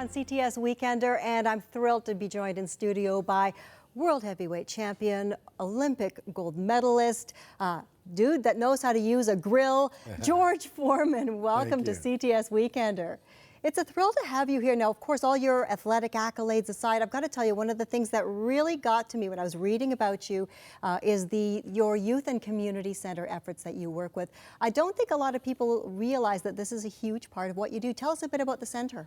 on CTS Weekender, and I'm thrilled to be joined in studio by world heavyweight champion, Olympic gold medalist, dude that knows how to use a grill, George Foreman. Welcome to CTS Weekender. It's a thrill to have you here. Now, of course, all your athletic accolades aside, I've got to tell you, one of the things that really got to me when I was reading about you is your youth and community center efforts that you work with. I don't think a lot of people realize that this is a huge part of what you do. Tell us a bit about the center.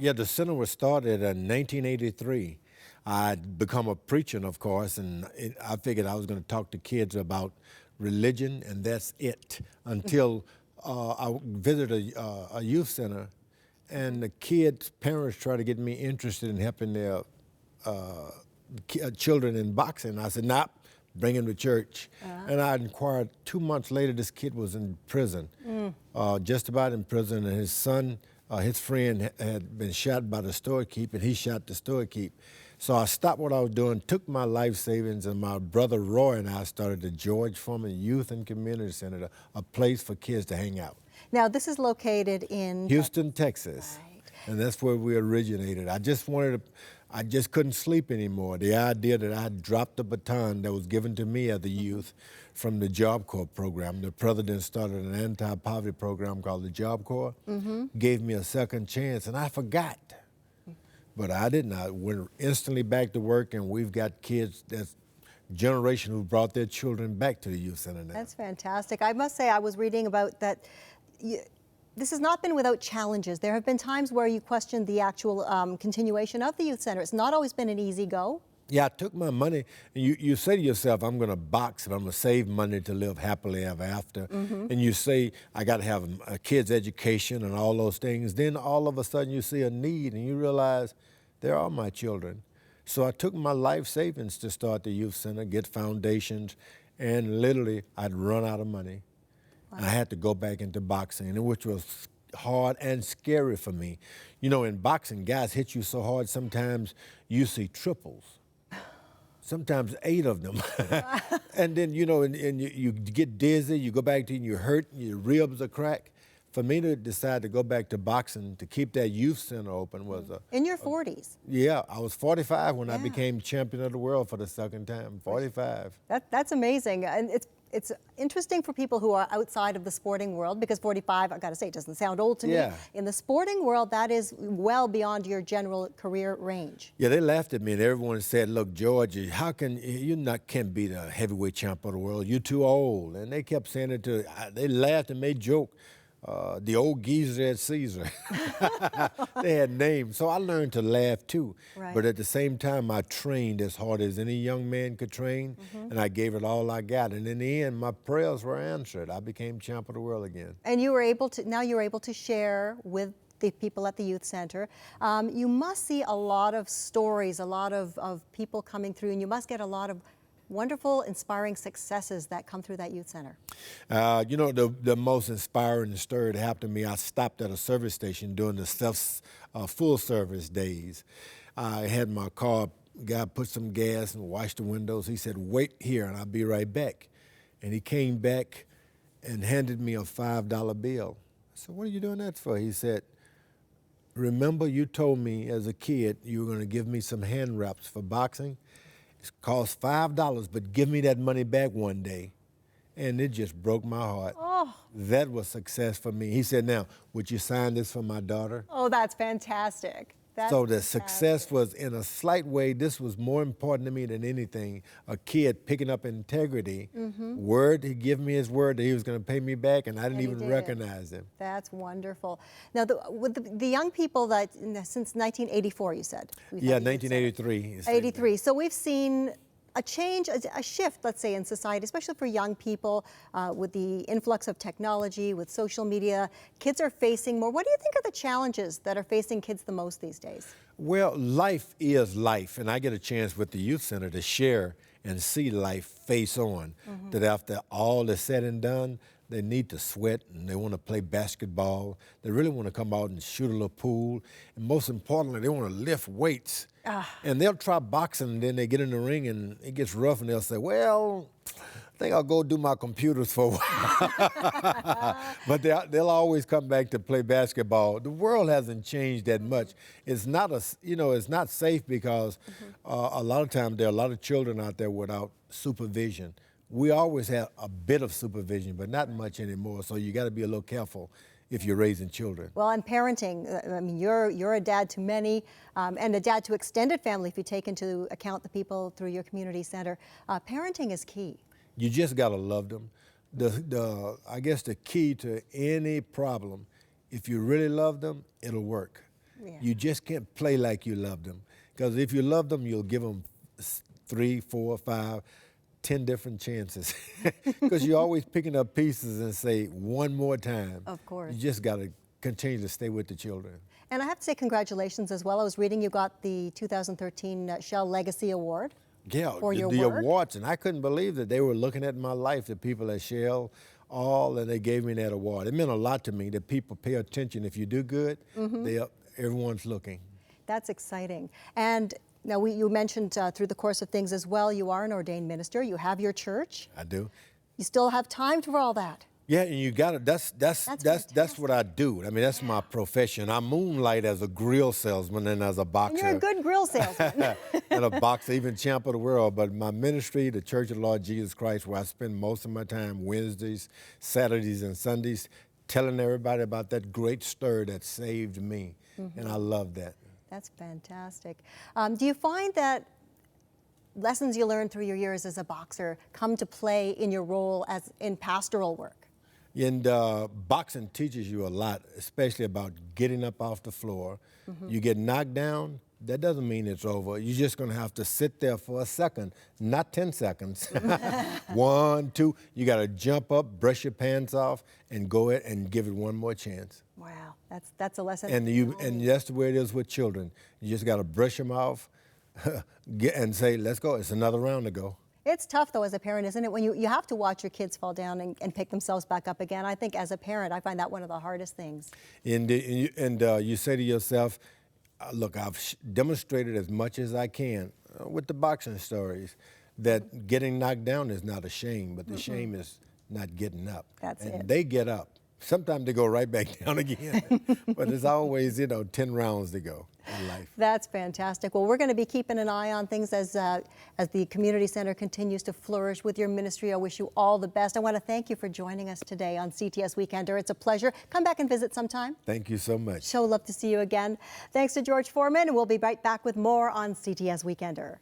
Yeah, the center was started in 1983. I'd become a preacher, of course, and I figured I was going to talk to kids about religion, and that's it, until I visited a youth center. And the kids' parents tried to get me interested in helping their children in boxing. I said, nah, bring him to church. And I inquired 2 months later, this kid was in prison, just about in prison, and his son, his friend had been shot by the storekeeper, and he shot the storekeeper. So I stopped what I was doing, took my life savings, and my brother Roy and I started the George Foreman Youth and Community Center, a place for kids to hang out. Now, this is located in Houston, Texas, right. And that's where we originated. I just couldn't sleep anymore. The idea that I dropped the baton that was given to me as a youth from the Job Corps program. The president started an anti-poverty program called the Job Corps, gave me a second chance, and I forgot. But I didn't. I went instantly back to work, and we've got kids that's generation who brought their children back to the youth center now. That's fantastic. I must say, I was reading about that. This has not been without challenges. There have been times where you questioned the actual continuation of the youth center. It's not always been an easy go. Yeah, I took my money, and you say to yourself, I'm going to box, and I'm going to save money to live happily ever after. And you say, I got to have a kid's education and all those things. Then all of a sudden you see a need, and you realize, they're all my children. So I took my life savings to start the youth center, get foundations, and literally I'd run out of money. Wow. And I had to go back into boxing, which was hard and scary for me. You know, in boxing, guys hit you so hard, sometimes you see triples. Sometimes 8 of them. And then, you know, and you get dizzy, you go back to it, and you hurt, and your ribs are cracked. For me to decide to go back to boxing, to keep that youth center open was in your 40s. Yeah, I was 45 when I became champion of the world for the second time, 45. That's amazing. And it's interesting for people who are outside of the sporting world, because 45, I've got to say, it doesn't sound old to me. In the sporting world, that is well beyond your general career range. Yeah, they laughed at me, and everyone said, look, George, how can can't be the heavyweight champ of the world? You're too old. And they kept saying it they laughed and made joke. The old geezer at Caesar. They had names. So I learned to laugh too. Right. But at the same time, I trained as hard as any young man could train, and I gave it all I got. And in the end, my prayers were answered. I became champ of the world again. And you were able to, now you're able to share with the people at the youth center. You must see a lot of stories, a lot of people coming through, and you must get a lot of wonderful, inspiring successes that come through that youth center. You know, the most inspiring story that happened to me, I stopped at a service station during the full service days. I had my car, guy put some gas and washed the windows. He said, wait here and I'll be right back. And he came back and handed me a $5 bill. I said, what are you doing that for? He said, remember you told me as a kid you were going to give me some hand wraps for boxing? It cost $5, but give me that money back one day. And it just broke my heart. Oh. That was success for me. He said, now, would you sign this for my daughter? Oh, that's fantastic. So the success was, in a slight way, this was more important to me than anything. A kid picking up integrity, word, he gave me his word that he was going to pay me back, and I didn't even recognize him. That's wonderful. Now, with the young people that, since 1984, you said? Yeah, 1983. 83. So we've seen a change, a shift, let's say, in society, especially for young people, with the influx of technology, with social media. Kids are facing more. What do you think are the challenges that are facing kids the most these days? Well, life is life, and I get a chance with the youth center to share and see life face on. That after all is said and done, they need to sweat, and they want to play basketball. They really want to come out and shoot a little pool. And most importantly, they want to lift weights. And they'll try boxing, and then they get in the ring, and it gets rough, and they'll say, well, I think I'll go do my computers for a while. But they'll always come back to play basketball. The world hasn't changed that much. It's not it's not safe because a lot of times there are a lot of children out there without supervision. We always have a bit of supervision, but not much anymore. So you got to be a little careful if you're raising children. Well, and parenting, I mean, you're a dad to many, and a dad to extended family if you take into account the people through your community center. Parenting is key. You just got to love them. I guess the key to any problem, if you really love them, it'll work. Yeah. You just can't play like you love them. Because if you love them, you'll give them 3, 4, 5, 10 different chances. Because you're always picking up pieces and say one more time. Of course. You just got to continue to stay with the children. And I have to say congratulations as well. I was reading you got the 2013 Shell Legacy Award. Yeah, for your the work. awards, and I couldn't believe that they were looking at my life, the people at Shell, and they gave me that award. It meant a lot to me that people pay attention. If you do good, everyone's looking. That's exciting. And now you mentioned through the course of things as well, you are an ordained minister. You have your church. I do. You still have time for all that. Yeah, and you got to. That's what I do. I mean, that's my profession. I moonlight as a grill salesman and as a boxer. And you're a good grill salesman. And a boxer, even champ of the world. But my ministry, the Church of the Lord Jesus Christ, where I spend most of my time Wednesdays, Saturdays, and Sundays, telling everybody about that great stir that saved me, and I love that. That's fantastic. Do you find that lessons you learned through your years as a boxer come to play in your role as in pastoral work? And boxing teaches you a lot, especially about getting up off the floor. You get knocked down, that doesn't mean it's over. You're just going to have to sit there for a second, not 10 seconds. 1, 2, you got to jump up, brush your pants off, and go ahead and give it one more chance. Wow, that's a lesson. And that's the way it is with children. You just got to brush them off and say, let's go. It's another round to go. It's tough, though, as a parent, isn't it? When you have to watch your kids fall down and pick themselves back up again. I think as a parent, I find that one of the hardest things. And you say to yourself, look, I've demonstrated as much as I can with the boxing stories that getting knocked down is not a shame, but the shame is not getting up. That's it. And they get up. Sometimes they go right back down again, but there's always, 10 rounds to go in life. That's fantastic. Well, we're going to be keeping an eye on things as the community center continues to flourish with your ministry. I wish you all the best. I want to thank you for joining us today on CTS Weekender. It's a pleasure. Come back and visit sometime. Thank you so much. So love to see you again. Thanks to George Foreman, and we'll be right back with more on CTS Weekender.